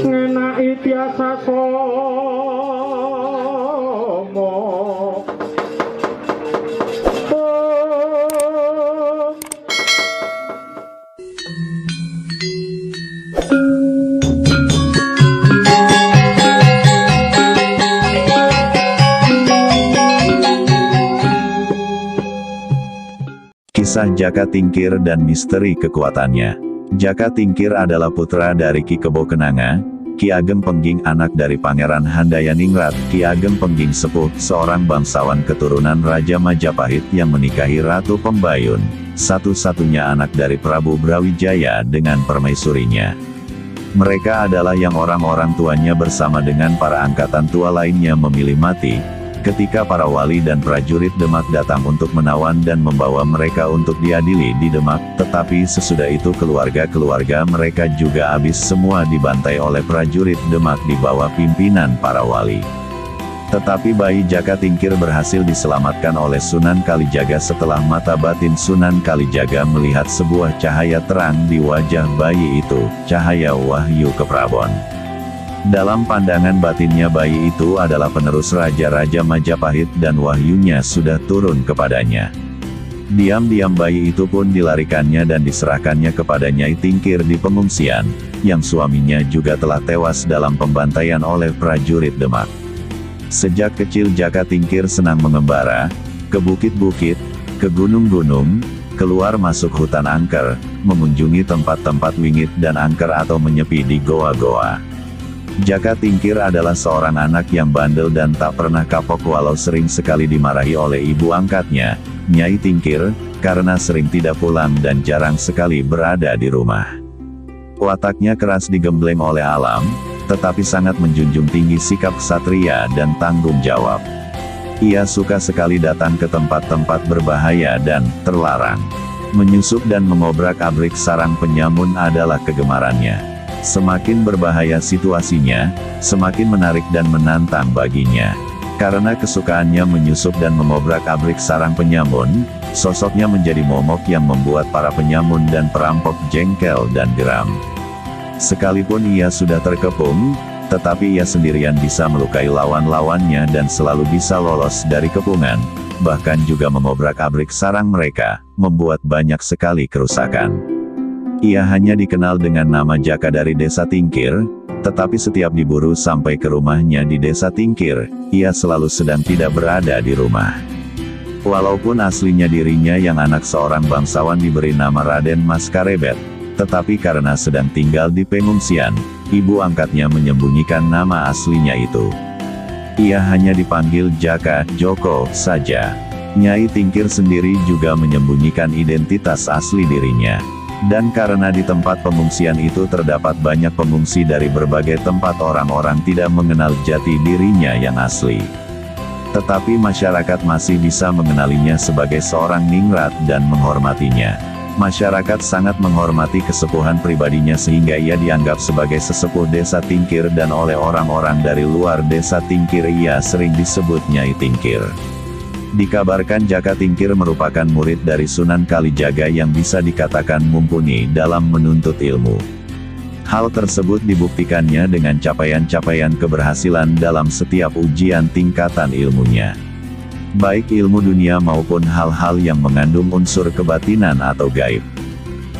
ngenaki tiasa somo Kisah Jaka Tingkir dan misteri kekuatannya. Jaka Tingkir adalah putra dari Ki Kebo Kenanga, Ki Ageng Pengging, anak dari Pangeran Handayaningrat. Ki Ageng Pengging Sepuh, seorang bangsawan keturunan Raja Majapahit yang menikahi Ratu Pembayun, satu-satunya anak dari Prabu Brawijaya dengan permaisurinya. Mereka adalah yang orang-orang tuanya bersama dengan para angkatan tua lainnya memilih mati, ketika para wali dan prajurit Demak datang untuk menawan dan membawa mereka untuk diadili di Demak, tetapi sesudah itu keluarga-keluarga mereka juga habis semua dibantai oleh prajurit Demak di bawah pimpinan para wali. Tetapi bayi Jaka Tingkir berhasil diselamatkan oleh Sunan Kalijaga setelah mata batin Sunan Kalijaga melihat sebuah cahaya terang di wajah bayi itu, cahaya wahyu keprabon. Dalam pandangan batinnya bayi itu adalah penerus Raja-Raja Majapahit dan wahyunya sudah turun kepadanya. Diam-diam bayi itu pun dilarikannya dan diserahkannya kepada Nyai Tingkir di pengungsian, yang suaminya juga telah tewas dalam pembantaian oleh prajurit Demak. Sejak kecil Jaka Tingkir senang mengembara, ke bukit-bukit, ke gunung-gunung, keluar masuk hutan angker, mengunjungi tempat-tempat wingit dan angker atau menyepi di goa-goa. Jaka Tingkir adalah seorang anak yang bandel dan tak pernah kapok walau sering sekali dimarahi oleh ibu angkatnya, Nyai Tingkir, karena sering tidak pulang dan jarang sekali berada di rumah. Wataknya keras digembleng oleh alam, tetapi sangat menjunjung tinggi sikap ksatria dan tanggung jawab. Ia suka sekali datang ke tempat-tempat berbahaya dan terlarang. Menyusup dan mengobrak-abrik sarang penyamun adalah kegemarannya. Semakin berbahaya situasinya, semakin menarik dan menantang baginya. Karena kesukaannya menyusup dan mengobrak-abrik sarang penyamun, sosoknya menjadi momok yang membuat para penyamun dan perampok jengkel dan geram. Sekalipun ia sudah terkepung, tetapi ia sendirian bisa melukai lawan-lawannya dan selalu bisa lolos dari kepungan, bahkan juga mengobrak-abrik sarang mereka, membuat banyak sekali kerusakan. Ia hanya dikenal dengan nama Jaka dari Desa Tingkir, tetapi setiap diburu sampai ke rumahnya di Desa Tingkir, ia selalu sedang tidak berada di rumah. Walaupun aslinya dirinya yang anak seorang bangsawan diberi nama Raden Mas Karebet, tetapi karena sedang tinggal di pengungsian, ibu angkatnya menyembunyikan nama aslinya itu. Ia hanya dipanggil Jaka, Joko, saja. Nyai Tingkir sendiri juga menyembunyikan identitas asli dirinya. Dan karena di tempat pengungsian itu terdapat banyak pengungsi dari berbagai tempat, orang-orang tidak mengenal jati dirinya yang asli. Tetapi masyarakat masih bisa mengenalinya sebagai seorang ningrat dan menghormatinya. Masyarakat sangat menghormati kesepuhan pribadinya sehingga ia dianggap sebagai sesepuh Desa Tingkir dan oleh orang-orang dari luar Desa Tingkir ia sering disebut Nyai Tingkir. Dikabarkan Jaka Tingkir merupakan murid dari Sunan Kalijaga yang bisa dikatakan mumpuni dalam menuntut ilmu. Hal tersebut dibuktikannya dengan capaian-capaian keberhasilan dalam setiap ujian tingkatan ilmunya. Baik ilmu dunia maupun hal-hal yang mengandung unsur kebatinan atau gaib.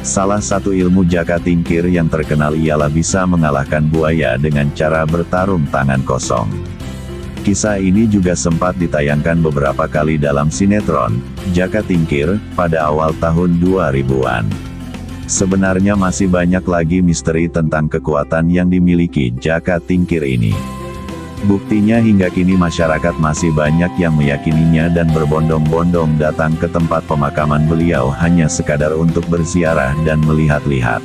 Salah satu ilmu Jaka Tingkir yang terkenal ialah bisa mengalahkan buaya dengan cara bertarung tangan kosong. Kisah ini juga sempat ditayangkan beberapa kali dalam sinetron, Jaka Tingkir, pada awal tahun 2000-an. Sebenarnya masih banyak lagi misteri tentang kekuatan yang dimiliki Jaka Tingkir ini. Buktinya hingga kini masyarakat masih banyak yang meyakininya dan berbondong-bondong datang ke tempat pemakaman beliau hanya sekadar untuk berziarah dan melihat-lihat.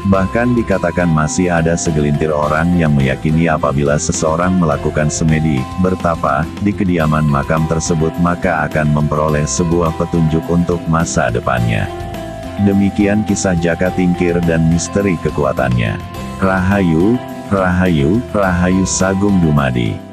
Bahkan dikatakan masih ada segelintir orang yang meyakini apabila seseorang melakukan semedi, bertapa, di kediaman makam tersebut maka akan memperoleh sebuah petunjuk untuk masa depannya. Demikian kisah Jaka Tingkir dan misteri kekuatannya. Rahayu, Rahayu, Rahayu Sagung Dumadi.